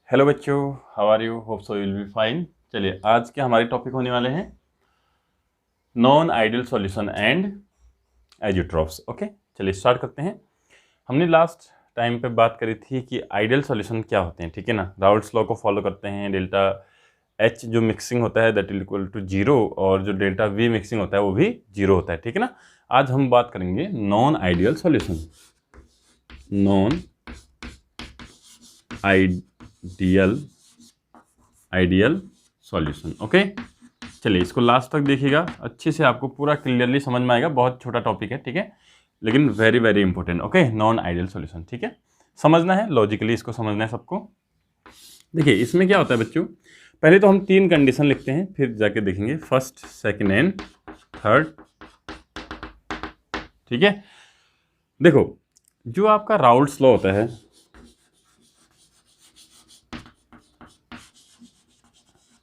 Hello बच्चों, how are you? Hope so you will be fine. चलिए, आज के हमारे टॉपिक होने वाले हैं non ideal solution and azeotropes. Okay, चलिए स्टार्ट करते हैं। हमने लास्ट टाइम पे बात करी थी कि आइडियल सॉल्यूशन क्या होते हैं, ठीक है ना। राउल्ट्स लॉ को फॉलो करते हैं। डेल्टा एच जो मिक्सिंग होता है that is equal to zero, और जो डेल्टा वी मिक्सिंग होता है वो भी जीरो होता है, ठीक है ना। आज हम बात करेंगे non ideal solution, non ideal solution. Okay, चलिए इसको लास्ट तक देखिएगा, अच्छे से आपको पूरा क्लियरली समझ में आएगा। बहुत छोटा टॉपिक है, ठीक है, लेकिन very very important. Okay, non ideal solution, ठीक है, समझना है, लॉजिकली इसको समझना है सबको। देखिए इसमें क्या होता है बच्चों, पहले तो हम तीन कंडीशन लिखते हैं, फिर जाके देखेंगे फर्स्ट, सेकंड एंड थर्ड, ठीक है। देखो, जो आपका राउल्ट्स लॉ होता है,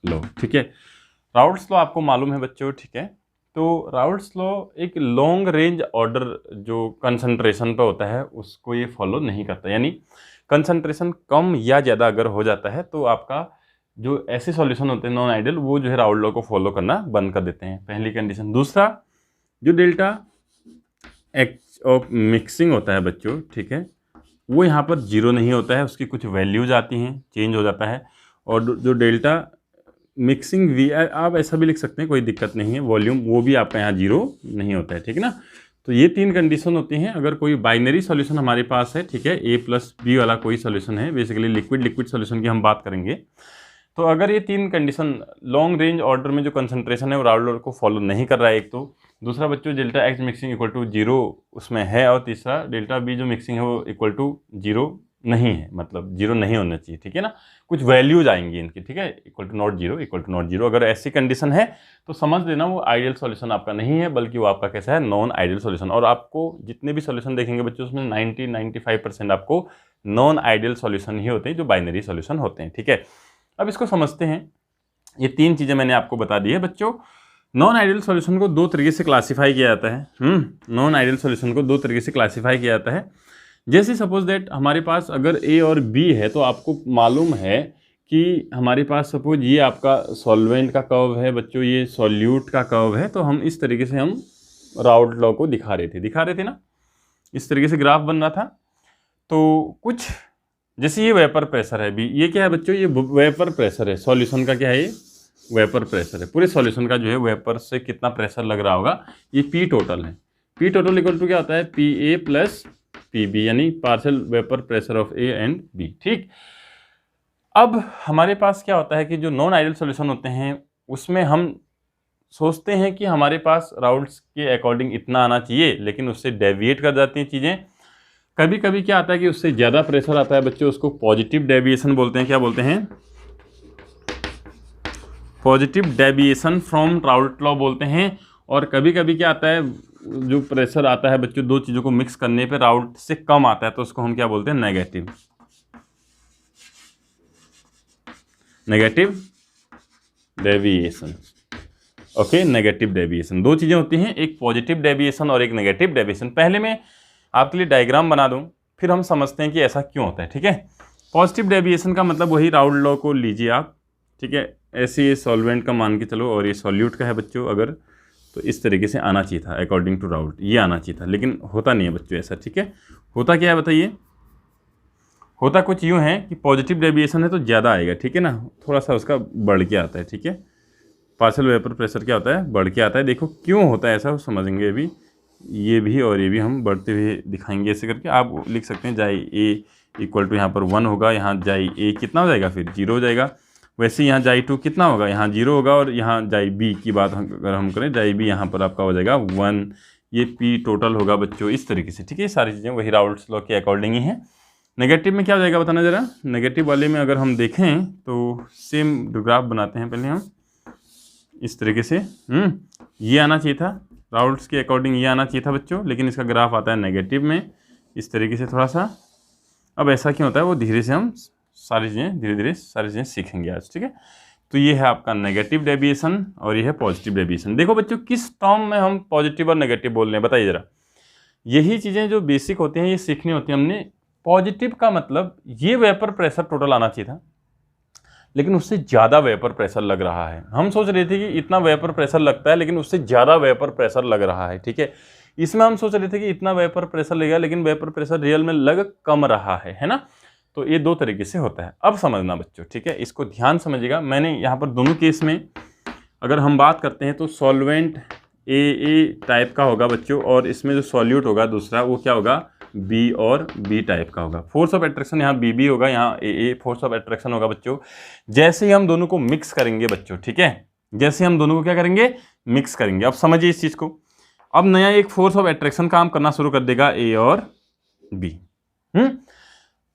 लो, ठीक है, राउल्ट्स लॉ आपको मालूम है बच्चों, ठीक है। तो राउल्ट्स लॉ एक लॉन्ग रेंज ऑर्डर जो कंसंट्रेशन पे होता है उसको ये फॉलो नहीं करता, यानी कंसंट्रेशन कम या ज़्यादा अगर हो जाता है तो आपका जो ऐसे सॉल्यूशन होते हैं नॉन आइडियल, वो जो है राउल्ट लॉ को फॉलो करना बंद कर देते हैं, पहली कंडीशन। दूसरा, जो डेल्टा एक्स ऑफ मिक्सिंग होता है बच्चों, ठीक है, वो यहाँ पर जीरो नहीं होता है, उसकी कुछ वैल्यूज आती हैं, चेंज हो जाता है। और जो डेल्टा मिक्सिंग वी, आप ऐसा भी लिख सकते हैं, कोई दिक्कत नहीं है, वॉल्यूम वो भी आपका यहाँ जीरो नहीं होता है, ठीक है ना। तो ये तीन कंडीशन होती हैं अगर कोई बाइनरी सॉल्यूशन हमारे पास है, ठीक है, ए प्लस बी वाला कोई सॉल्यूशन है, बेसिकली लिक्विड लिक्विड सॉल्यूशन की हम बात करेंगे। तो अगर ये तीन कंडीशन लॉन्ग रेंज ऑर्डर में जो कंसंट्रेशन है वो राउल्ट लॉ को फॉलो नहीं कर रहा है, एक तो, दूसरा बच्चों delta x mixing equal to zero उसमें है, और तीसरा डेल्टा बी जो मिक्सिंग है वो इक्वल टू जीरो नहीं है, मतलब जीरो नहीं होना चाहिए, ठीक है ना, कुछ वैल्यूज आएंगी इनकी, ठीक है, equal to not zero, equal to not zero. अगर ऐसी कंडीशन है तो समझ लेना वो आइडियल सॉल्यूशन आपका नहीं है, बल्कि वो आपका कैसा है, नॉन आइडियल सॉल्यूशन। और आपको जितने भी सॉल्यूशन देखेंगे बच्चों उसमें 90-95% आपको नॉन आइडियल सॉल्यूशन ही होते हैं, जो बाइनरी सॉल्यूशन होते हैं, ठीक है। अब इसको समझते हैं। ये तीन चीज़ें मैंने आपको बता दी है बच्चों। नॉन आइडियल सॉल्यूशन को दो तरीके से क्लासीफाई किया जाता है। नॉन आइडियल सॉल्यूशन को दो तरीके से क्लासीफाई किया जाता है। जैसे सपोज दैट हमारे पास अगर ए और बी है, तो आपको मालूम है कि हमारे पास सपोज ये आपका सॉल्वेंट का कर्व है बच्चों, ये सॉल्यूट का कर्व है, तो हम इस तरीके से हम राउल्ट लॉ को दिखा रहे थे ना, इस तरीके से ग्राफ बन रहा था। तो कुछ जैसे ये वेपर प्रेशर है बी, ये क्या है बच्चों, ये वेपर प्रेशर है, सॉल्यूशन का क्या है, ये वेपर प्रेशर है, पूरे सॉल्यूशन का जो है वेपर से कितना प्रेशर लग रहा होगा, ये पी टोटल है। पी टोटल इक्वल टू क्या होता है, P A plus P B, यानी partial vapour pressure of A and B, ठीक। अब हमारे पास क्या होता है कि जो नॉन आइडियल सॉल्यूशन होते हैं उसमें हम सोचते हैं कि हमारे पास राउल्ट्स के अकॉर्डिंग इतना आना चाहिए, लेकिन उससे डेविएट कर जाती हैं चीज़ें। कभी कभी क्या आता है कि उससे ज़्यादा प्रेशर आता है बच्चों, उसको पॉजिटिव डेविएशन बोलते हैं। क्या बोलते हैं, positive deviation from Raoult law बोलते हैं। और कभी कभी क्या आता है, जो प्रेशर आता है बच्चों दो चीज़ों को मिक्स करने पे राउल्ट से कम आता है, तो उसको हम क्या बोलते हैं, negative deviation. Okay, negative deviation, दो चीज़ें होती हैं, एक पॉजिटिव डेविएशन और एक नेगेटिव डेविएशन। पहले मैं आपके लिए डायग्राम बना दूं, फिर हम समझते हैं कि ऐसा क्यों होता है, ठीक है। पॉजिटिव डेविएशन का मतलब वही राउल्ट लॉ को लीजिए आप, ठीक है, ऐसे ये सॉल्वेंट का मान के चलो और ये सॉल्यूट का है बच्चों, अगर तो इस तरीके से आना चाहिए था अकॉर्डिंग टू राउल्ट, ये आना चाहिए था, लेकिन होता नहीं है बच्चों ऐसा, ठीक है। होता क्या है बताइए, होता कुछ यूँ है कि पॉजिटिव डेविएशन है तो ज़्यादा आएगा, ठीक है ना, थोड़ा सा उसका बढ़ के आता है, ठीक है। पार्शियल वेपर प्रेशर क्या होता है, बढ़ के आता है। देखो क्यों होता है ऐसा, समझेंगे अभी, ये भी और ये भी हम बढ़ते हुए दिखाएंगे ऐसे करके। आप लिख सकते हैं जाए ए इक्वल टू यहाँ पर 1 होगा, यहाँ जाए ए कितना हो जाएगा, फिर 0 हो जाएगा। वैसे यहाँ जाए 2 कितना होगा, यहाँ 0 होगा, और यहाँ जाए बी की बात अगर हम करें, जाए बी यहाँ पर आपका हो जाएगा 1, ये पी टोटल होगा बच्चों इस तरीके से, ठीक है। ये सारी चीज़ें वही राउल्ट्स लॉ के अकॉर्डिंग ही हैं। नेगेटिव में क्या हो जाएगा बताना ज़रा, नेगेटिव वाले में अगर हम देखें तो सेम ग्राफ बनाते हैं पहले हम इस तरीके से। ये आना चाहिए था राउल्ट्स के अकॉर्डिंग, ये आना चाहिए था बच्चों, लेकिन इसका ग्राफ आता है नेगेटिव में इस तरीके से थोड़ा सा। अब ऐसा क्यों होता है वो धीरे से हम सारी चीज़ें धीरे धीरे सारी चीज़ें सीखेंगे आज, ठीक है। तो ये है आपका नेगेटिव डेविएशन और ये है पॉजिटिव डेविएशन। देखो बच्चों किस टर्म में हम पॉजिटिव और नेगेटिव बोल रहे हैं बताइए ज़रा, यही चीज़ें जो बेसिक होती हैं ये सीखनी होती हैं हमने। पॉजिटिव का मतलब ये वेपर प्रेशर टोटल आना चाहिए था, लेकिन उससे ज़्यादा वेपर प्रेशर लग रहा है। हम सोच रहे थे कि इतना वेपर प्रेशर लगता है, लेकिन उससे ज़्यादा वेपर प्रेशर लग रहा है, ठीक है। इसमें हम सोच रहे थे कि इतना वेपर प्रेशर लगेगा, लेकिन वेपर प्रेशर रियल में लग कम रहा है ना। तो ये दो तरीके से होता है। अब समझना बच्चों, ठीक है, इसको ध्यान समझिएगा। मैंने यहाँ पर दोनों केस में अगर हम बात करते हैं तो सॉल्वेंट ए टाइप का होगा बच्चों, और इसमें जो सॉल्यूट होगा दूसरा वो क्या होगा, बी और बी टाइप का होगा। फोर्स ऑफ अट्रैक्शन यहाँ बी होगा, यहाँ ए फोर्स ऑफ अट्रैक्शन होगा बच्चों। जैसे ही हम दोनों को मिक्स करेंगे बच्चों, ठीक है, जैसे हम दोनों को क्या करेंगे, मिक्स करेंगे। अब समझिए इस चीज़ को। अब नया एक फोर्स ऑफ अट्रैक्शन काम करना शुरू कर देगा ए और बी।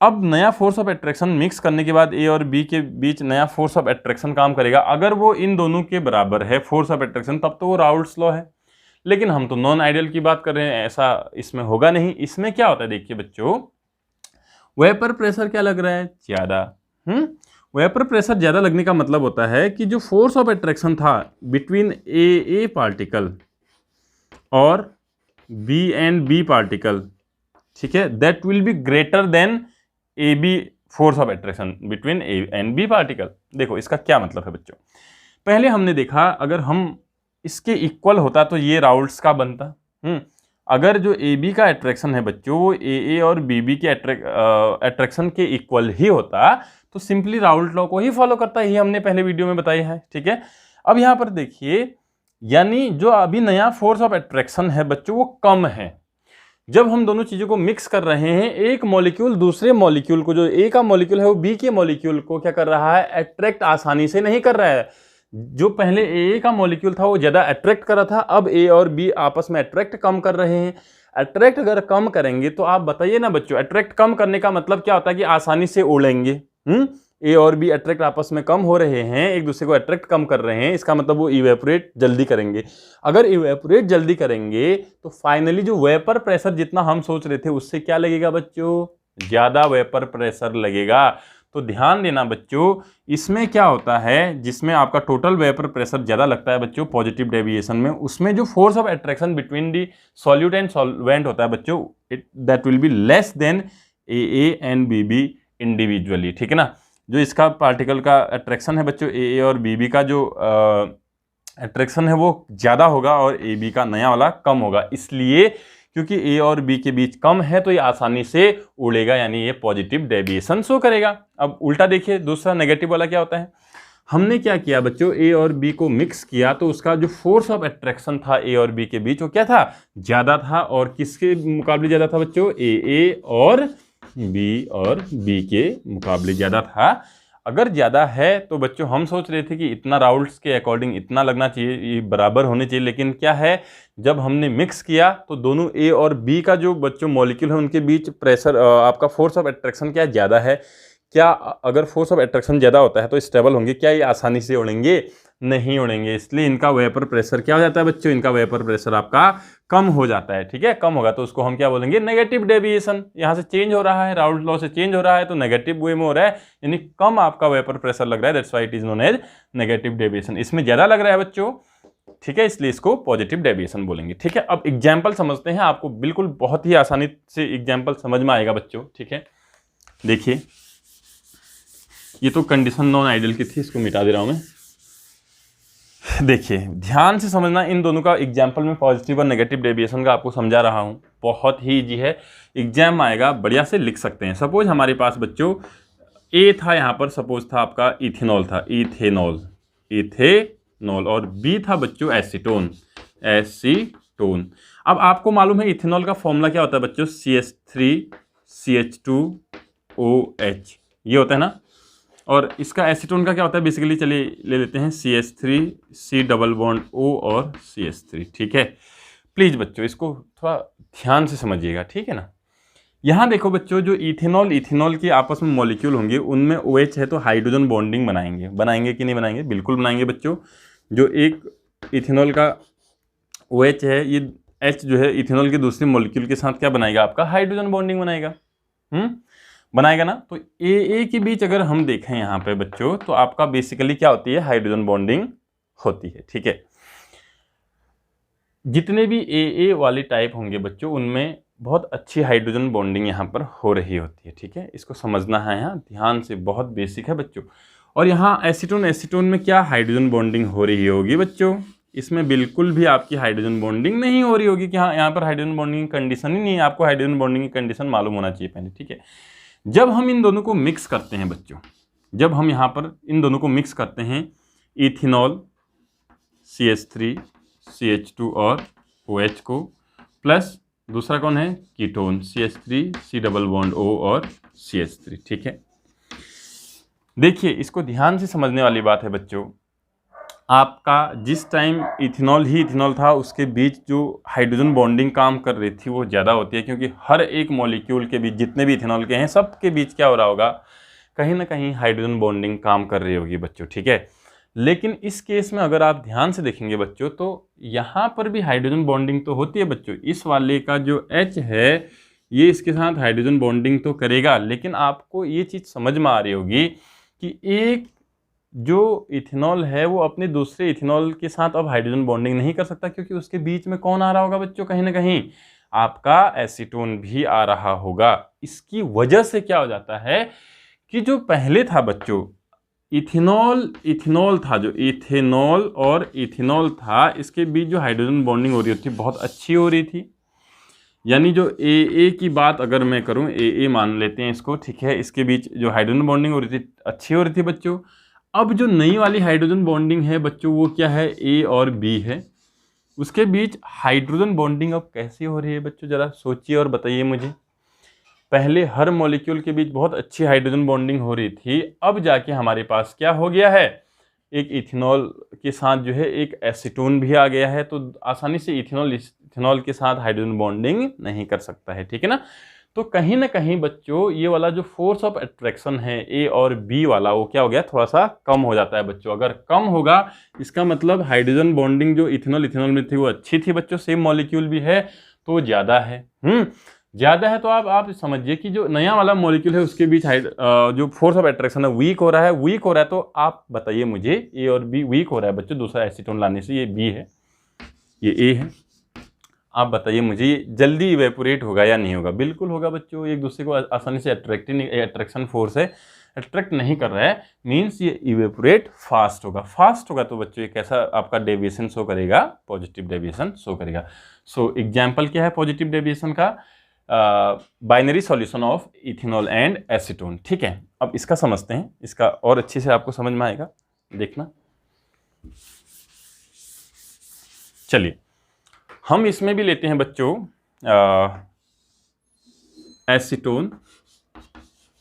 अब नया फोर्स ऑफ अट्रैक्शन मिक्स करने के बाद ए और बी के बीच नया फोर्स ऑफ अट्रैक्शन काम करेगा। अगर वो इन दोनों के बराबर है फोर्स ऑफ अट्रैक्शन, तब तो वो राउल्ट्स लॉ है। लेकिन हम तो नॉन आइडियल की बात कर रहे हैं, ऐसा इसमें होगा नहीं। इसमें क्या होता है देखिए बच्चों, वेपर प्रेशर क्या लग रहा है, ज्यादा। वेपर प्रेशर ज्यादा लगने का मतलब होता है कि जो फोर्स ऑफ अट्रैक्शन था बिटवीन ए पार्टिकल और बी एंड बी पार्टिकल, ठीक है, that will be greater than A B force of attraction between A and B particle. देखो इसका क्या मतलब है बच्चों, पहले हमने देखा अगर हम इसके इक्वल होता तो ये राउल्ट्स का बनता। अगर जो ए बी का अट्रैक्शन है बच्चों वो ए और बी के अट्रैक्शन के इक्वल ही होता तो सिंपली राउल्ट लॉ को ही फॉलो करता, ही हमने पहले वीडियो में बताया है, ठीक है। अब यहाँ पर देखिए, यानी जो अभी नया फोर्स ऑफ अट्रैक्शन है बच्चों वो कम है। जब हम दोनों चीजों को मिक्स कर रहे हैं, एक मॉलिक्यूल दूसरे मॉलिक्यूल को, जो ए का मॉलिक्यूल है वो बी के मॉलिक्यूल को क्या कर रहा है, अट्रैक्ट आसानी से नहीं कर रहा है। जो पहले ए का मॉलिक्यूल था वो ज्यादा अट्रैक्ट कर रहा था, अब ए और बी आपस में अट्रैक्ट कम कर रहे हैं। अट्रैक्ट अगर कम करेंगे तो आप बताइए ना बच्चों, अट्रैक्ट कम करने का मतलब क्या होता है कि आसानी से उड़ेंगे। ए और बी अट्रैक्ट आपस में कम हो रहे हैं, एक दूसरे को अट्रैक्ट कम कर रहे हैं, इसका मतलब वो इवेपोरेट जल्दी करेंगे। अगर इवेपोरेट जल्दी करेंगे तो फाइनली जो वेपर प्रेशर जितना हम सोच रहे थे उससे क्या लगेगा बच्चों, ज्यादा वेपर प्रेशर लगेगा। तो ध्यान देना बच्चों, इसमें क्या होता है, जिसमें आपका टोटल वेपर प्रेशर ज्यादा लगता है बच्चों पॉजिटिव डेविएशन में, उसमें जो force of attraction between the solute and solvent होता है बच्चों, that will be less than A and B individually, ठीक है ना। जो इसका पार्टिकल का अट्रैक्शन है बच्चों ए और बी का जो अट्रैक्शन है वो ज़्यादा होगा और ए बी का नया वाला कम होगा, इसलिए क्योंकि ए और बी के बीच कम है तो ये आसानी से उड़ेगा, यानी ये पॉजिटिव डेविएशन शो करेगा। अब उल्टा देखिए, दूसरा नेगेटिव वाला क्या होता है, हमने क्या किया बच्चों, ए और बी को मिक्स किया तो उसका जो फोर्स ऑफ अट्रैक्शन था ए और बी के बीच वो क्या था, ज़्यादा था। और किसके मुकाबले ज़्यादा था बच्चों, ए और बी के मुकाबले ज़्यादा था। अगर ज़्यादा है तो बच्चों हम सोच रहे थे कि इतना राउल्ट्स के अकॉर्डिंग इतना लगना चाहिए, ये बराबर होने चाहिए, लेकिन क्या है जब हमने मिक्स किया तो दोनों ए और बी का जो बच्चों मॉलिक्यूल है उनके बीच प्रेशर, आपका फोर्स ऑफ अट्रैक्शन क्या ज़्यादा है। क्या अगर फोर्स ऑफ अट्रैक्शन ज़्यादा होता है तो स्टेबल होंगे, क्या ये आसानी से उड़ेंगे, नहीं उड़ेंगे, इसलिए इनका वेपर प्रेशर क्या हो जाता है बच्चों, इनका वेपर प्रेशर आपका कम हो जाता है, ठीक है। कम होगा तो उसको हम क्या बोलेंगे, नेगेटिव डेविएशन। यहाँ से चेंज हो रहा है, राउल्ट लॉ से चेंज हो रहा है तो नेगेटिव वे में हो रहा है, यानी कम आपका वेपर प्रेशर लग रहा है, that's why it is known as negative deviation. इसमें ज़्यादा लग रहा है बच्चों, ठीक है, इसलिए इसको पॉजिटिव डेविएशन बोलेंगे, ठीक है। अब एग्जाम्पल समझते हैं, आपको बिल्कुल बहुत ही आसानी से एग्जाम्पल समझ में आएगा बच्चों, ठीक है। देखिए ये तो कंडीशन नॉन आइडियल की थी, इसको मिटा दे रहा हूं मैं। देखिए ध्यान से समझना, इन दोनों का एग्जाम्पल में पॉजिटिव और नेगेटिव डेविएशन का आपको समझा रहा हूं, बहुत ही इजी है, एग्जाम आएगा, बढ़िया से लिख सकते हैं। सपोज हमारे पास बच्चों ए था, यहाँ पर सपोज था आपका इथेनॉल था, इथेनॉल, और बी था बच्चों एसीटोन। अब आपको मालूम है इथेनॉल का फॉर्मूला क्या होता है बच्चों, CH3CH2OH, ये होता है ना। और इसका एसीटोन का क्या होता है, बेसिकली चलिए ले लेते हैं CH3C_O और CH3, ठीक है। प्लीज़ बच्चों इसको थोड़ा ध्यान से समझिएगा, ठीक है ना। यहाँ देखो बच्चों, जो इथेनॉल के आपस में मॉलिक्यूल होंगे उनमें OH है तो हाइड्रोजन बॉन्डिंग बनाएंगे कि नहीं बनाएंगे, बिल्कुल बनाएंगे बच्चों। जो एक इथेनॉल का OH है, ये H जो है इथेनॉल के दूसरे मॉलिक्यूल के साथ क्या बनाएगा, आपका हाइड्रोजन बॉन्डिंग बनाएगा ना। तो ए के बीच अगर हम देखें यहाँ पे बच्चों, तो आपका बेसिकली क्या होती है, हाइड्रोजन बॉन्डिंग होती है, ठीक है। जितने भी ए वाले टाइप होंगे बच्चों उनमें बहुत अच्छी हाइड्रोजन बॉन्डिंग यहाँ पर हो रही होती है, ठीक है। इसको समझना है यहाँ ध्यान से, बहुत बेसिक है बच्चों। और यहाँ एसीटोन एसीटोन में क्या हाइड्रोजन बॉन्डिंग हो रही होगी बच्चों? इसमें बिल्कुल भी आपकी हाइड्रोजन बॉन्डिंग नहीं हो रही होगी कि हाँ यहाँ पर हाइड्रोजन बॉन्डिंग की कंडीशन ही नहीं है। आपको हाइड्रोजन बॉन्डिंग की कंडीशन मालूम होना चाहिए पहले, ठीक है। जब हम इन दोनों को मिक्स करते हैं बच्चों, जब हम यहाँ पर इन दोनों को मिक्स करते हैं, इथेनॉल CH3 CH2 और OH को, प्लस दूसरा कौन है, ketone CH3 C double bond O और CH3, ठीक है। देखिए इसको ध्यान से समझने वाली बात है बच्चों, आपका जिस टाइम इथेनॉल ही इथेनॉल था उसके बीच जो हाइड्रोजन बॉन्डिंग काम कर रही थी वो ज़्यादा होती है, क्योंकि हर एक मॉलिक्यूल के बीच जितने भी इथेनॉल के हैं सब के बीच क्या हो रहा होगा, कहीं ना कहीं हाइड्रोजन बॉन्डिंग काम कर रही होगी बच्चों, ठीक है। लेकिन इस केस में अगर आप ध्यान से देखेंगे बच्चों तो यहाँ पर भी हाइड्रोजन बॉन्डिंग तो होती है बच्चों। इस वाले का जो H है ये इसके साथ हाइड्रोजन बॉन्डिंग तो करेगा, लेकिन आपको ये चीज़ समझ में आ रही होगी कि एक जो इथेनॉल है वो अपने दूसरे इथेनॉल के साथ अब हाइड्रोजन बॉन्डिंग नहीं कर सकता, क्योंकि उसके बीच में कौन आ रहा होगा बच्चों, कहीं ना कहीं आपका एसीटोन भी आ रहा होगा। इसकी वजह से क्या हो जाता है कि जो पहले था बच्चों इथेनॉल था, जो इथेनॉल और इथेनॉल था इसके बीच जो हाइड्रोजन बॉन्डिंग हो रही थी बहुत अच्छी हो रही थी। यानी जो AA की बात अगर मैं करूं, AA मान लेते हैं इसको, ठीक है, इसके बीच जो हाइड्रोजन बॉन्डिंग हो रही थी अच्छी हो रही थी बच्चों। अब जो नई वाली हाइड्रोजन बॉन्डिंग है बच्चों वो क्या है, A और B है, उसके बीच हाइड्रोजन बॉन्डिंग अब कैसी हो रही है बच्चों, जरा सोचिए और बताइए मुझे। पहले हर मॉलिक्यूल के बीच बहुत अच्छी हाइड्रोजन बॉन्डिंग हो रही थी, अब जाके हमारे पास क्या हो गया है, एक इथेनॉल के साथ जो है एक एसीटोन भी आ गया है, तो आसानी से इथेनॉल के साथ हाइड्रोजन बॉन्डिंग नहीं कर सकता है, ठीक है ना। तो कहीं ना कहीं बच्चों ये वाला जो फोर्स ऑफ अट्रैक्शन है A और B वाला वो क्या हो गया, थोड़ा सा कम हो जाता है बच्चों। अगर कम होगा इसका मतलब हाइड्रोजन बॉन्डिंग जो इथेनॉल में थी वो अच्छी थी बच्चों, सेम मॉलिक्यूल भी है तो ज़्यादा है। ज़्यादा है तो आप समझिए कि जो नया वाला मॉलिक्यूल है उसके बीच जो फोर्स ऑफ अट्रैक्शन है वीक हो रहा है, तो आप बताइए मुझे A और B वीक हो रहा है बच्चों दूसरा एसीटोन लाने से, ये B है ये A है, आप बताइए मुझे ये जल्दी इवेपोरेट होगा या नहीं होगा? बिल्कुल होगा बच्चों, एक दूसरे को आसानी से अट्रैक्शन फोर्स है, अट्रैक्ट नहीं कर रहा है, मीन्स ये इवेपोरेट फास्ट होगा तो बच्चों ये कैसा आपका डेविएशन शो करेगा, पॉजिटिव डेविएशन शो करेगा। सो एग्जाम्पल क्या है पॉजिटिव डेविएशन का, binary solution of ethanol and acetone, ठीक है। अब इसका समझते हैं, इसका और अच्छे से आपको समझ में आएगा, देखना। चलिए हम इसमें भी लेते हैं बच्चों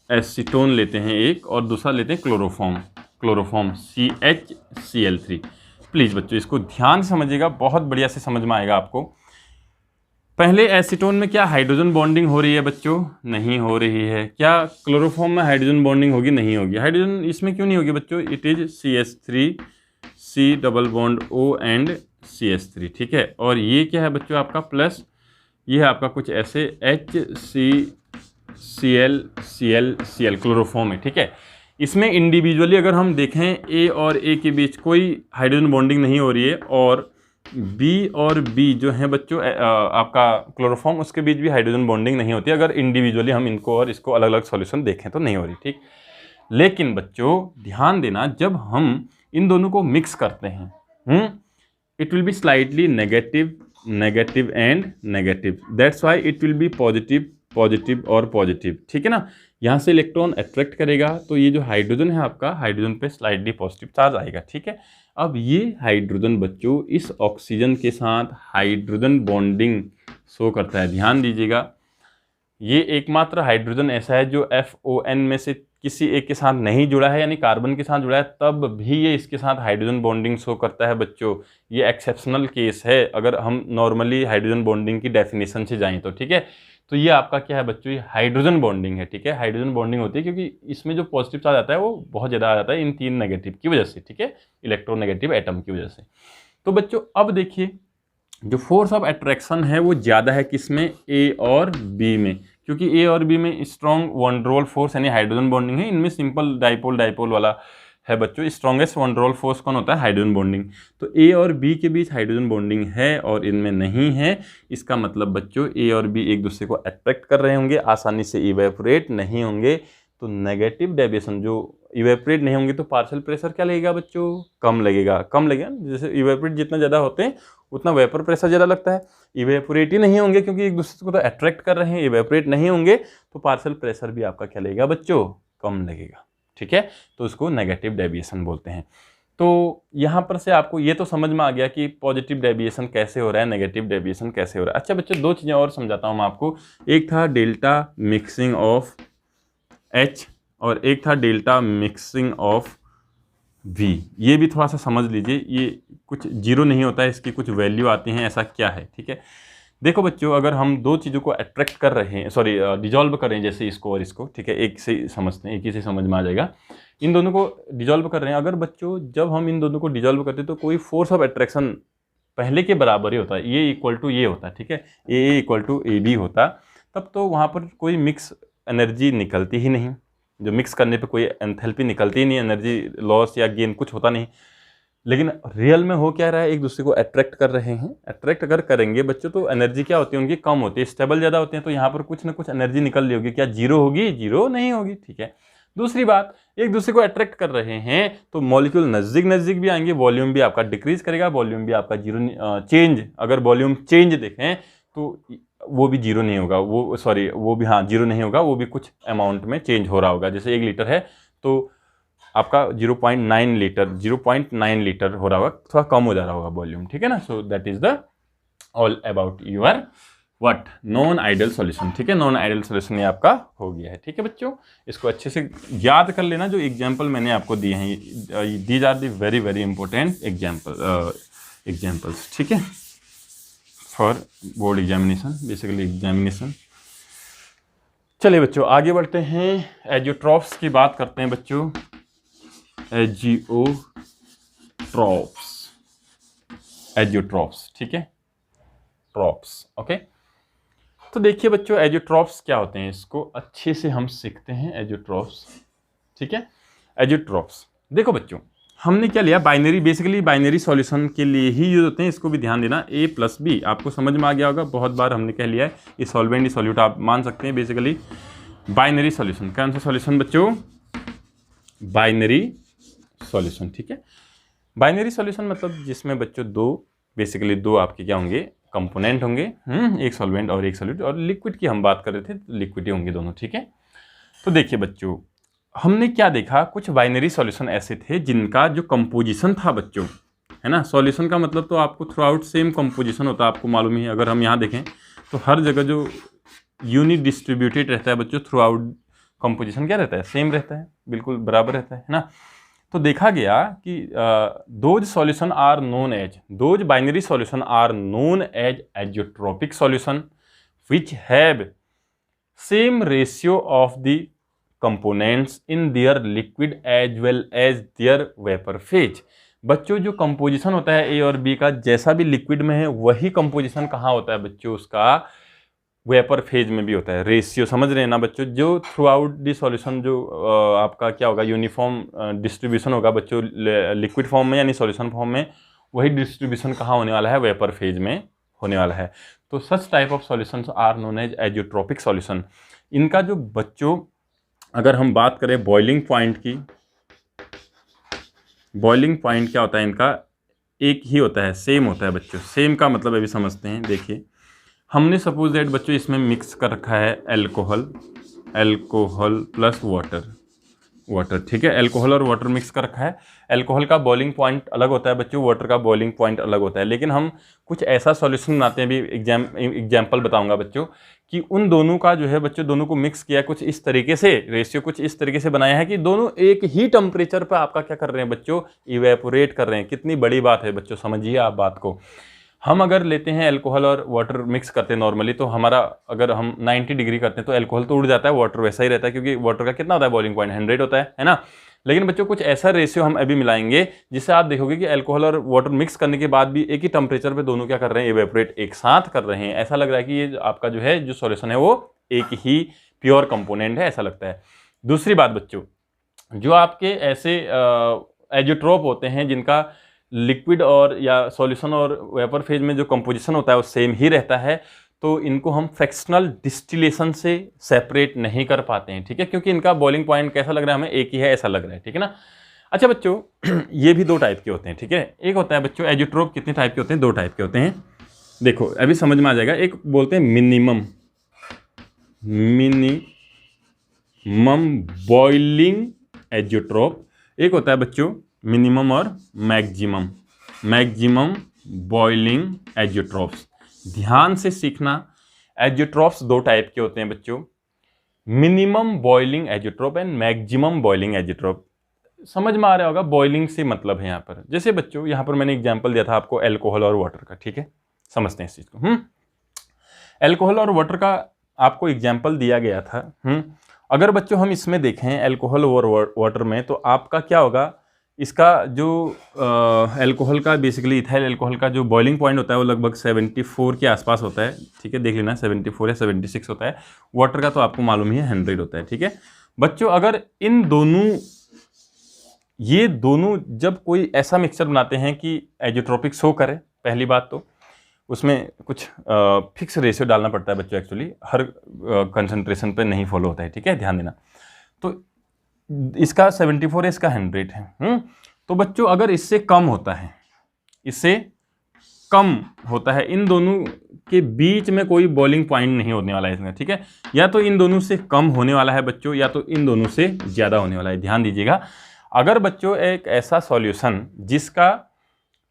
एसीटोन लेते हैं एक, और दूसरा लेते हैं क्लोरोफॉर्म CHCl3। प्लीज़ बच्चों इसको ध्यान से समझिएगा, बहुत बढ़िया से समझ में आएगा आपको। पहले एसीटोन में क्या हाइड्रोजन बॉन्डिंग हो रही है बच्चों? नहीं हो रही है। क्या क्लोरोफॉर्म में हाइड्रोजन बॉन्डिंग होगी? नहीं होगी। हाइड्रोजन इसमें क्यों नहीं होगी बच्चों? It is CH3 C double bond O and CH3, ठीक है। और ये क्या है बच्चों आपका प्लस, ये है आपका कुछ ऐसे HCl क्लोरोफॉर्म है, ठीक है। इसमें इंडिविजुअली अगर हम देखें A और A के बीच कोई हाइड्रोजन बॉन्डिंग नहीं हो रही है, और B और B जो है बच्चों आपका क्लोरोफॉर्म उसके बीच भी हाइड्रोजन बॉन्डिंग नहीं होती, अगर इंडिविजुअली हम इनको और इसको अलग अलग सॉल्यूशन देखें तो नहीं हो रही, ठीक। लेकिन बच्चों ध्यान देना, जब हम इन दोनों को मिक्स करते हैं it will be slightly negative and negative, that's why it will be positive और पॉजिटिव, ठीक है ना। यहाँ से इलेक्ट्रॉन अट्रैक्ट करेगा तो ये जो हाइड्रोजन है आपका, हाइड्रोजन पे स्लाइटली पॉजिटिव चार्ज आएगा, ठीक है। अब ये हाइड्रोजन बच्चों इस ऑक्सीजन के साथ हाइड्रोजन बॉन्डिंग शो करता है, ध्यान दीजिएगा। ये एकमात्र हाइड्रोजन ऐसा है जो FON में से किसी एक के साथ नहीं जुड़ा है, यानी कार्बन के साथ जुड़ा है, तब भी ये इसके साथ हाइड्रोजन बॉन्डिंग शो करता है बच्चों। ये एक्सेप्शनल केस है अगर हम नॉर्मली हाइड्रोजन बॉन्डिंग की डेफिनेशन से जाएं तो, ठीक है। तो ये आपका क्या है बच्चों, ये हाइड्रोजन बॉन्डिंग है, ठीक है। हाइड्रोजन बॉन्डिंग होती है क्योंकि इसमें जो पॉजिटिव चार्ज आता है वो बहुत ज़्यादा आ जाता है इन 3 नेगेटिव की वजह से, ठीक है, इलेक्ट्रोनेगेटिव एटम की वजह से। तो बच्चों अब देखिए जो फोर्स ऑफ अट्रैक्शन है वो ज़्यादा है किसमें, A और B में, क्योंकि A और B में स्ट्रॉन्ग वन रोल फोर्स यानी हाइड्रोजन बॉन्डिंग है, इनमें सिंपल डाइपोल वाला है बच्चों। स्ट्रॉन्गेस्ट वन रोल फोर्स कौन होता है, हाइड्रोजन बॉन्डिंग। तो A और B के बीच हाइड्रोजन बॉन्डिंग है और इनमें नहीं है, इसका मतलब बच्चों A और B एक दूसरे को अट्रैक्ट कर रहे होंगे, आसानी से इवेपोरेट नहीं होंगे, तो तो नेगेटिव डेविएशन जो इवेपोरेट नहीं होंगे तो पार्शियल प्रेशर क्या लगेगा बच्चों, कम लगेगा। कम लगेगा, जैसे इवेपोरेट जितना ज़्यादा होते हैं उतना वेपर प्रेशर ज़्यादा लगता है। इवेपोरेट ही नहीं होंगे क्योंकि एक दूसरे को तो अट्रैक्ट कर रहे हैं, इवेपोरेट नहीं होंगे तो पार्शियल प्रेशर भी आपका क्या लगेगा बच्चों, कम लगेगा। ठीक है, तो उसको नेगेटिव डेविएशन बोलते हैं। तो यहाँ पर से आपको ये तो समझ में आ गया कि पॉजिटिव डेविएशन कैसे हो रहा है, नेगेटिव डेविएशन कैसे हो रहा है। अच्छा बच्चों, दो चीज़ें और समझाता हूँ मैं आपको। एक था डेल्टा मिक्सिंग ऑफ एच और एक था डेल्टा मिक्सिंग ऑफ वी। ये भी थोड़ा सा समझ लीजिए, ये कुछ जीरो नहीं होता है, इसकी कुछ वैल्यू आती हैं, ऐसा क्या है। ठीक है, देखो बच्चों, अगर हम दो चीज़ों को अट्रैक्ट कर रहे हैं, सॉरी डिजॉल्व कर रहे हैं, जैसे इसको और इसको, ठीक है, एक से समझते हैं, एक ही से समझ में आ जाएगा। इन दोनों को डिजॉल्व कर रहे हैं, अगर बच्चों जब हम इन दोनों को डिजॉल्व करते हैं तो कोई फोर्स ऑफ अट्रैक्शन पहले के बराबर ही होता है, ये इक्वल टू ये होता है। ठीक है, ए इक्वल टू ए बी होता, तब तो वहाँ पर कोई मिक्स एनर्जी निकलती ही नहीं। जो मिक्स करने पे कोई एंथैल्पी निकलती ही नहीं, एनर्जी लॉस या गेन कुछ होता नहीं। लेकिन रियल में हो क्या रहा है, एक दूसरे को अट्रैक्ट कर रहे हैं। अट्रैक्ट अगर करेंगे बच्चों तो एनर्जी क्या होती है उनकी, कम होती है, स्टेबल ज़्यादा होते हैं, तो यहाँ पर कुछ ना कुछ एनर्जी निकल रही होगी। क्या जीरो होगी? जीरो नहीं होगी। ठीक है, दूसरी बात, एक दूसरे को अट्रैक्ट कर रहे हैं तो मॉलिक्यूल नज़दीक नज़दीक भी आएंगे, वॉल्यूम भी आपका डिक्रीज करेगा, वॉल्यूम भी आपका जीरो चेंज, अगर वॉल्यूम चेंज देखें तो वो भी जीरो नहीं होगा, वो सॉरी वो भी, हाँ जीरो नहीं होगा, वो भी कुछ अमाउंट में चेंज हो रहा होगा। जैसे 1 लीटर है तो आपका 0.9 लीटर हो रहा होगा, थोड़ा कम हो जा रहा होगा वॉल्यूम। ठीक है ना, so that is the all about your what non ideal solution. ठीक है, नॉन आइडियल सॉल्यूशन ये आपका हो गया है। ठीक है बच्चों, इसको अच्छे से याद कर लेना, जो एग्जाम्पल मैंने आपको दिए हैं, these are the very very important examples. ठीक है, for board examination, basically examination. चलिए बच्चों आगे बढ़ते हैं, एजियोट्रॉफ्स की बात करते हैं बच्चों। एजियोट्रॉफ्स, ठीक है, ट्रॉप्स, ओके। तो देखिए बच्चों, एजियोट्रॉफ्स क्या होते हैं, इसको अच्छे से हम सीखते हैं। एजियोट्रॉफ्स, ठीक है, एजियोट्रॉफ्स देखो बच्चों, हमने क्या लिया, बाइनरी, बेसिकली बाइनरी सॉल्यूशन के लिए ही यूज होते हैं, इसको भी ध्यान देना। ए प्लस बी आपको समझ में आ गया होगा, बहुत बार हमने कह लिया है, ये सॉल्वेंट ये सॉल्यूट आप मान सकते हैं। बेसिकली बाइनरी सॉल्यूशन, कौन सा सॉल्यूशन बच्चों, बाइनरी सॉल्यूशन। ठीक है, बाइनरी सॉल्यूशन मतलब जिसमें बच्चों बेसिकली दो आपके क्या होंगे, कंपोनेंट होंगे, एक सॉल्वेंट और एक सॉल्यूट, और लिक्विड की हम बात कर रहे थे तो लिक्विड ही होंगे दोनों। ठीक है, तो देखिए बच्चों, हमने क्या देखा, कुछ बाइनरी सॉल्यूशन ऐसे थे जिनका जो कंपोजिशन था बच्चों, है ना, सॉल्यूशन का मतलब तो आपको थ्रू आउट सेम कंपोजिशन होता है, आपको मालूम ही है। अगर हम यहाँ देखें तो हर जगह जो यूनिट डिस्ट्रीब्यूटेड रहता है बच्चों, थ्रू आउट कंपोजिशन क्या रहता है, सेम रहता है, बिल्कुल बराबर रहता है ना। तो देखा गया कि those solution are known as, those binary solution are known as azeotropic solution which have same ratio of the components in their liquid as well as their vapour phase. बच्चों जो कंपोजिशन होता है ए और बी का, जैसा भी liquid में है वही कंपोजिशन कहाँ होता है बच्चों, उसका वेपर फेज में भी होता है। रेशियो समझ रहे हैं ना बच्चों, जो थ्रू आउट दी सॉल्यूशन जो आपका क्या होगा, यूनिफॉर्म डिस्ट्रीब्यूशन होगा बच्चों लिक्विड फॉर्म में यानी सॉल्यूशन फॉर्म में, वही डिस्ट्रीब्यूशन कहाँ होने वाला है, वेपर फेज में होने वाला है। तो such type of solutions are known as azeotropic solution. इनका जो बच्चों अगर हम बात करें बॉइलिंग पॉइंट की, बॉइलिंग पॉइंट क्या होता है इनका, एक ही होता है, सेम होता है बच्चों। सेम का मतलब अभी समझते हैं। देखिए हमने सपोज दैट बच्चों इसमें मिक्स कर रखा है अल्कोहल प्लस वाटर, ठीक है, अल्कोहल और वाटर मिक्स कर रखा है। अल्कोहल का बॉइलिंग पॉइंट अलग होता है बच्चों, वाटर का बॉइलिंग पॉइंट अलग होता है। लेकिन हम कुछ ऐसा सॉल्यूशन बनाते हैं, अभी एग्जाम्पल बताऊंगा बच्चों, कि उन दोनों का जो है बच्चों, दोनों को मिक्स किया कुछ इस तरीके से, रेशियो कुछ इस तरीके से बनाया है कि दोनों एक ही टेम्परेचर पर आपका क्या कर रहे हैं बच्चों, इवेपोरेट कर रहे हैं। कितनी बड़ी बात है बच्चों, समझिए आप बात को। हम अगर लेते हैं अल्कोहल और वाटर मिक्स करते हैं नॉर्मली, तो हमारा अगर हम 90 डिग्री करते हैं तो अल्कोहल तो उड़ जाता है, वाटर वैसा ही रहता है, क्योंकि वाटर का कितना होता है बॉइलिंग पॉइंट 100 होता है ना। लेकिन बच्चों कुछ ऐसा रेशियो हम अभी मिलाएंगे जिससे आप देखोगे कि अल्कोहल और वाटर मिक्स करने के बाद भी एक ही टेम्परेचर पे दोनों क्या कर रहे हैं, इवेपोरेट एक साथ कर रहे हैं। ऐसा लग रहा है कि ये आपका जो है जो सॉल्यूशन है वो एक ही प्योर कंपोनेंट है, ऐसा लगता है। दूसरी बात बच्चों, जो आपके ऐसे एजियोट्रोप होते हैं जिनका लिक्विड और या सॉल्यूशन और वेपर फेज में जो कंपोजिशन होता है वो सेम ही रहता है, तो इनको हम फ्रैक्शनल डिस्टिलेशन से सेपरेट नहीं कर पाते हैं, ठीक है, क्योंकि इनका बॉइलिंग पॉइंट कैसा लग रहा है हमें, एक ही है ऐसा लग रहा है, ठीक है ना। अच्छा बच्चों ये भी दो टाइप के होते हैं, ठीक है। एक होता है बच्चों एजियोट्रोप, कितने टाइप के होते हैं, दो टाइप के होते हैं। देखो अभी समझ में आ जाएगा। एक बोलते हैं मिनिमम बॉइलिंग एजियोट्रोप, एक होता है बच्चों मिनिमम और मैक्सिमम बॉइलिंग एजियोट्रोप्स। ध्यान से सीखना, एजियोट्रोप्स दो टाइप के होते हैं बच्चों, minimum boiling azeotrope and maximum boiling azeotrope. समझ में आ रहा होगा बॉइलिंग से मतलब है यहाँ पर, जैसे बच्चों यहाँ पर मैंने एग्जांपल दिया था आपको अल्कोहल और वाटर का, ठीक है, समझते हैं इस चीज को। अल्कोहल और वाटर का आपको एग्जाम्पल दिया गया था। अगर बच्चों हम इसमें देखें अल्कोहल और वाटर में, तो आपका क्या होगा, इसका जो अल्कोहल का बेसिकली इथाइल अल्कोहल का जो बॉइलिंग पॉइंट होता है वो लगभग 74 के आसपास होता है, ठीक है, देख लेना 74 या 76 होता है। वाटर का तो आपको मालूम ही है 100 होता है, ठीक है बच्चों। अगर इन दोनों, ये दोनों जब कोई ऐसा मिक्सचर बनाते हैं कि एजियोट्रोपिक शो करे, पहली बात तो उसमें कुछ फिक्स रेशियो डालना पड़ता है बच्चों, एक्चुअली हर कंसंट्रेशन पे नहीं फॉलो होता है, ठीक है, ध्यान देना। तो इसका 74 है, इसका 100 है। तो बच्चों अगर इससे कम होता है, इससे कम होता है, इन दोनों के बीच में कोई बॉइलिंग पॉइंट नहीं होने वाला है इसमें, ठीक है, या तो इन दोनों से कम होने वाला है बच्चों, या तो इन दोनों से ज़्यादा होने वाला है। ध्यान दीजिएगा, अगर बच्चों एक ऐसा सॉल्यूशन जिसका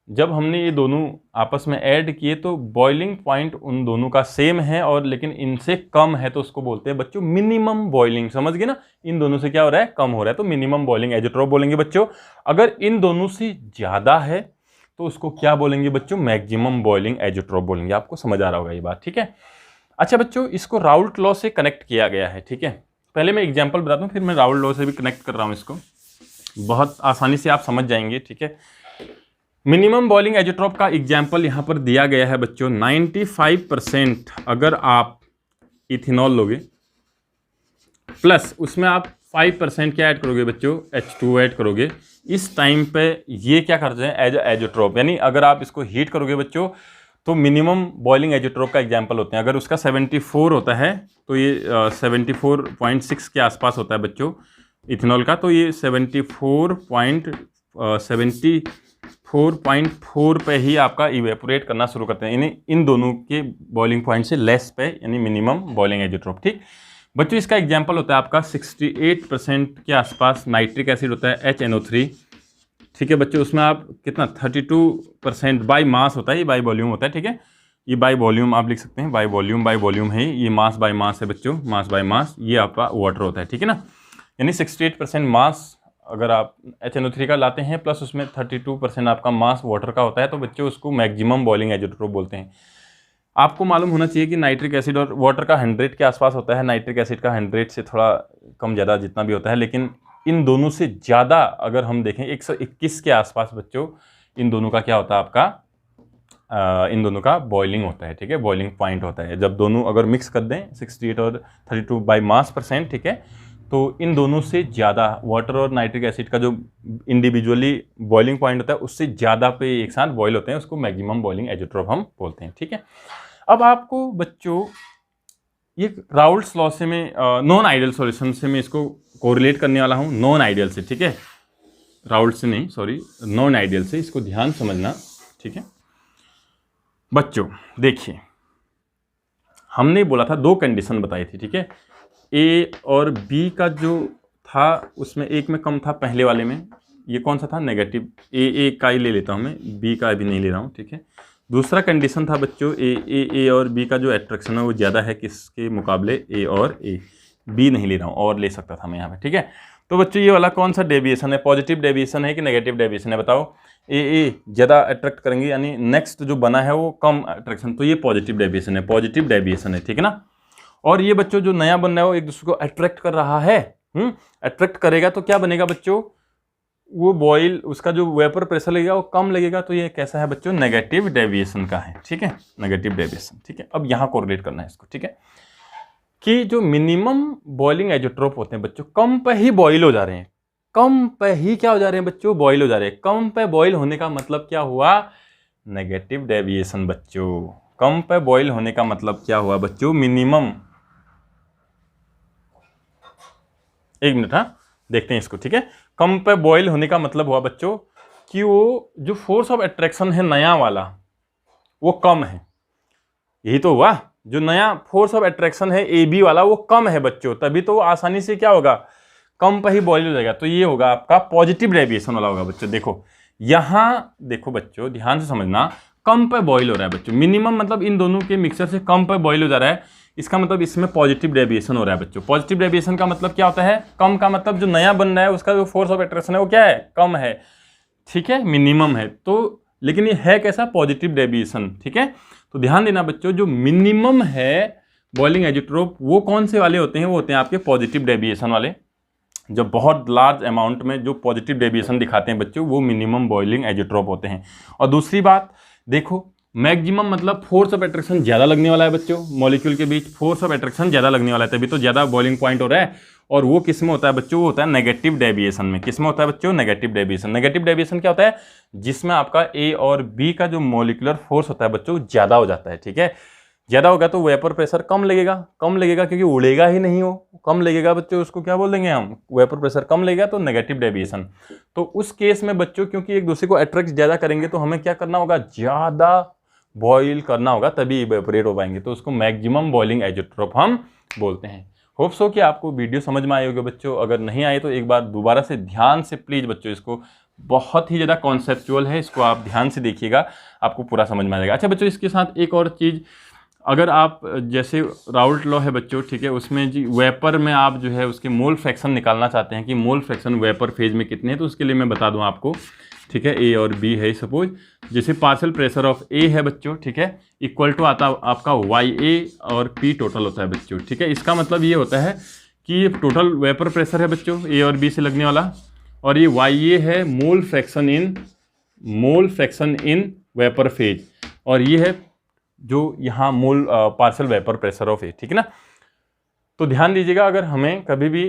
जब हमने ये दोनों आपस में ऐड किए तो बॉइलिंग पॉइंट उन दोनों का सेम है और लेकिन इनसे कम है, तो उसको बोलते हैं बच्चों मिनिमम बॉइलिंग। समझ गए ना, इन दोनों से क्या हो रहा है, कम हो रहा है, तो मिनिमम बॉइलिंग एजियोट्रोप बोलेंगे बच्चों। अगर इन दोनों से ज़्यादा है तो उसको क्या बोलेंगे बच्चों, मैक्सिमम बॉइलिंग एजियोट्रोप बोलेंगे। आपको समझ आ रहा होगा ये बात, ठीक है। अच्छा बच्चों, इसको राउल्ट लॉ से कनेक्ट किया गया है, ठीक है। पहले मैं एग्जाम्पल बताता हूँ, फिर मैं राउल्ट लॉ से भी कनेक्ट कर रहा हूँ इसको, बहुत आसानी से आप समझ जाएंगे, ठीक है। मिनिमम बॉइलिंग एजियोट्रोप का एग्जाम्पल यहाँ पर दिया गया है बच्चों, 95% अगर आप इथेनॉल लोगे प्लस उसमें आप 5% क्या ऐड करोगे बच्चों, H2 ऐड करोगे, इस टाइम पे ये क्या करते हैं एज एजियोट्रोप, यानी अगर आप इसको हीट करोगे बच्चों तो मिनिमम बॉइलिंग एजियोट्रोप का एग्जाम्पल होते हैं। अगर उसका 74 होता है तो ये 74.6 के आसपास होता है बच्चों इथेनॉल का, तो ये 74.4 पे ही आपका इवेपोरेट करना शुरू करते हैं, यानी इन दोनों के बॉइलिंग पॉइंट से लेस पे, यानी मिनिमम बॉइलिंग एजियोट्रोप, ठीक बच्चों। इसका एग्जांपल होता है आपका 68% के आसपास नाइट्रिक एसिड होता है HNO3, ठीक है बच्चों। उसमें आप कितना 32% बाई मास होता है, ये बाई वॉल्यूम होता है, ठीक है, ये बाई वॉल्यूम आप लिख सकते हैं, बाई वॉल्यूम है, ये मास बाई मास है बच्चों, मास बाई मास, ये आपका वाटर होता है, ठीक है ना। यानी 68% मास अगर आप HNO3 का लाते हैं प्लस उसमें 32% आपका मास वाटर का होता है, तो बच्चों उसको मैक्सिमम बॉइलिंग एजियोट्रोप बोलते हैं। आपको मालूम होना चाहिए कि नाइट्रिक एसिड और वाटर का 100 के आसपास होता है, नाइट्रिक एसिड का 100 से थोड़ा कम ज़्यादा जितना भी होता है, लेकिन इन दोनों से ज़्यादा अगर हम देखें 121 के आसपास बच्चों इन दोनों का क्या होता है आपका, इन दोनों का बॉइलिंग होता है, ठीक है, बॉइलिंग पॉइंट होता है। जब दोनों अगर मिक्स कर दें 68 और 32 बाई मास %, ठीक है, तो इन दोनों से ज़्यादा वाटर और नाइट्रिक एसिड का जो इंडिविजुअली बॉइलिंग पॉइंट होता है उससे ज़्यादा पे एक साथ बॉयल होते हैं, उसको मैक्सिमम बॉइलिंग एजियोट्रोप हम बोलते हैं, ठीक है। अब आपको बच्चों ये राउल्ट्स लॉ से मैं नॉन आइडियल सॉल्यूशन से मैं इसको कोरिलेट करने वाला हूँ, नॉन आइडियल से, ठीक है, राउल्ट से नहीं, सॉरी, नॉन आइडियल से, इसको ध्यान समझना, ठीक है बच्चों। देखिए हमने बोला था दो कंडीशन बताई थी, ठीक है, ए और बी का जो था उसमें एक में कम था, पहले वाले में ये कौन सा था, नेगेटिव, ए का ही ले लेता हूँ मैं, बी का अभी नहीं ले रहा हूँ, ठीक है। दूसरा कंडीशन था बच्चों ए और बी का जो एट्रैक्शन है वो ज़्यादा है किसके मुकाबले, ए और ए, बी नहीं ले रहा हूँ और ले सकता था मैं यहाँ पे, ठीक है। तो बच्चों ये वाला कौन सा डेविएशन है, पॉजिटिव डेविएशन है कि नेगेटिव डेविएशन है, बताओ। ए ज़्यादा अट्रैक्ट करेंगे, यानी नेक्स्ट जो बना है वो कम अट्रैक्शन, तो ये पॉजिटिव डेविएशन है, पॉजिटिव डेविएशन है, ठीक है ना। और ये बच्चों जो नया बन रहा है वो एक दूसरे को अट्रैक्ट कर रहा है, अट्रैक्ट करेगा तो क्या बनेगा बच्चों, वो बॉयल, उसका जो वेपर प्रेशर लगेगा वो कम लगेगा, तो ये कैसा है बच्चों, नेगेटिव डेविएशन का है, ठीक है, नेगेटिव डेविएशन, ठीक है। अब यहाँ कोरिलेट करना है इसको, ठीक है, कि जो मिनिमम बॉइलिंग एजियोट्रोप होते हैं बच्चों कम पे ही बॉयल हो जा रहे हैं, कम पे ही क्या हो जा रहे हैं बच्चों, बॉयल हो जा रहे हैं। कम पे बॉयल होने का मतलब क्या हुआ, नेगेटिव डेविएशन बच्चों, कम पे बॉईल होने का मतलब क्या हुआ बच्चों, मिनिमम, एक मिनट, हाँ देखते हैं इसको, ठीक है। कम पे बॉईल होने का मतलब हुआ बच्चों कि वो जो फोर्स ऑफ अट्रैक्शन है नया वाला वो कम है, यही तो हुआ, जो नया फोर्स ऑफ अट्रैक्शन है ए बी वाला वो कम है बच्चों, तभी तो आसानी से क्या होगा, कम पे ही बॉईल हो जाएगा। तो ये होगा आपका पॉजिटिव डेविएशन वाला होगा बच्चों। देखो यहां देखो बच्चों, ध्यान से समझना, कम पे बॉईल हो रहा है बच्चों, मिनिमम मतलब इन दोनों के मिक्सर से कम पे बॉईल हो जा रहा है, इसका मतलब इसमें पॉजिटिव डेविएशन हो रहा है बच्चों। पॉजिटिव डेविएशन का मतलब क्या होता है, कम का मतलब जो नया बन रहा है उसका जो फोर्स ऑफ अट्रैक्शन है वो क्या है, कम है, ठीक है, मिनिमम है। तो लेकिन ये है कैसा, पॉजिटिव डेविएशन, ठीक है। तो ध्यान देना बच्चों, जो मिनिमम है बॉइलिंग एजिट्रोप वो कौन से वाले होते हैं, वो होते हैं आपके पॉजिटिव डेविएशन वाले, जो बहुत लार्ज अमाउंट में जो पॉजिटिव डेविएशन दिखाते हैं बच्चों वो मिनिमम बॉइलिंग एजिट्रोप होते हैं। और दूसरी बात देखो, मैक्सिमम मतलब फोर्स ऑफ अट्रैक्शन ज़्यादा लगने वाला है बच्चों, मॉलिक्यूल के बीच फोर्स ऑफ अट्रैक्शन ज़्यादा लगने वाला है, तभी तो ज़्यादा बॉइलिंग पॉइंट हो रहा है। और वो किस में होता है बच्चों, वो होता है नेगेटिव डेविएशन में। किस में होता है बच्चों, नेगेटिव डेविएशन। नेगेटिव डेविएशन क्या होता है, जिसमें आपका ए और बी का जो मॉलिक्यूलर फोर्स होता है बच्चों ज़्यादा हो जाता है, ठीक है। ज़्यादा होगा तो वेपर प्रेशर कम लगेगा, कम लगेगा क्योंकि उड़ेगा ही नहीं, वो कम लगेगा बच्चों, उसको क्या बोल देंगे हम, वेपर प्रेशर कम लगेगा तो नेगेटिव डेविएशन। तो उस केस में बच्चों क्योंकि एक दूसरे को अट्रैक्ट ज़्यादा करेंगे तो हमें क्या करना होगा, ज़्यादा बॉईल करना होगा तभी इवेपोरेट हो पाएंगे, तो उसको मैक्सिमम बॉइलिंग एजिट्रोप हम बोलते हैं। होप सो कि आपको वीडियो समझ में आई होगी बच्चों, अगर नहीं आए तो एक बार दोबारा से ध्यान से प्लीज़ बच्चों, इसको बहुत ही ज़्यादा कॉन्सेप्चुअल है, इसको आप ध्यान से देखिएगा, आपको पूरा समझ में आ जाएगा। अच्छा बच्चों, इसके साथ एक और चीज़, अगर आप जैसे राउल्ट लॉ है बच्चों, ठीक है, उसमें जी वेपर में आप जो है उसके मोल फ्रैक्शन निकालना चाहते हैं कि मोल फ्रैक्शन वेपर फेज में कितने हैं, तो उसके लिए मैं बता दूं आपको, ठीक है, ए और बी है सपोज, जैसे पार्शियल प्रेशर ऑफ ए है बच्चों, ठीक है, इक्वल टू आता आपका वाई ए और पी टोटल होता है बच्चों, ठीक है। इसका मतलब ये होता है कि ये टोटल वेपर प्रेशर है बच्चों ए और बी से लगने वाला, और ये वाई ए है mole fraction in vapour phase, और ये है जो यहाँ मोल पार्शियल वेपर प्रेशर ऑफ ए, ठीक है ना। तो ध्यान दीजिएगा, अगर हमें कभी भी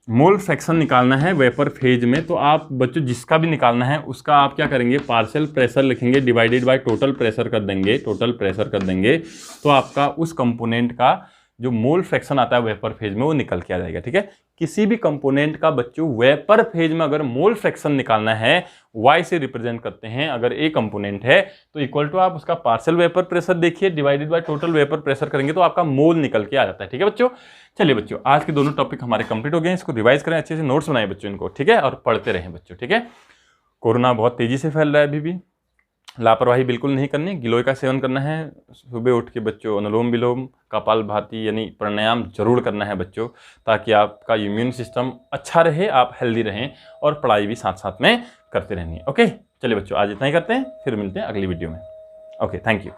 मोल फ्रैक्शन निकालना है वेपर फेज में, तो आप बच्चों जिसका भी निकालना है उसका आप क्या करेंगे, पार्शियल प्रेशर लिखेंगे डिवाइडेड बाय टोटल प्रेशर कर देंगे, तो आपका उस कंपोनेंट का जो मोल फ्रैक्शन आता है वेपर फेज में वो निकल के आ जाएगा, ठीक है। किसी भी कंपोनेंट का बच्चों वेपर फेज में अगर मोल फ्रैक्शन निकालना है, y से रिप्रेजेंट करते हैं, अगर ए कंपोनेंट है तो इक्वल टू आप उसका पार्शियल वेपर प्रेशर देखिए divided by total vapour pressure करेंगे तो आपका मोल निकल के आ जाता है, ठीक है बच्चों। चलिए बच्चों, आज के दोनों टॉपिक हमारे कंप्लीट हो गए हैं, इसको रिवाइज करें, अच्छे से नोट्स बनाए बच्चों इनको, ठीक है, और पढ़ते रहें बच्चों, ठीक है। कोरोना बहुत तेजी से फैल रहा है, अभी भी लापरवाही बिल्कुल नहीं करनी, गिलोय का सेवन करना है, सुबह उठ के बच्चों अनुलोम विलोम कपालभाति यानी प्राणायाम जरूर करना है बच्चों, ताकि आपका इम्यून सिस्टम अच्छा रहे, आप हेल्दी रहें, और पढ़ाई भी साथ साथ में करते रहनी है। ओके, चलिए बच्चों, आज इतना ही करते हैं, फिर मिलते हैं अगली वीडियो में। Okay, thank you.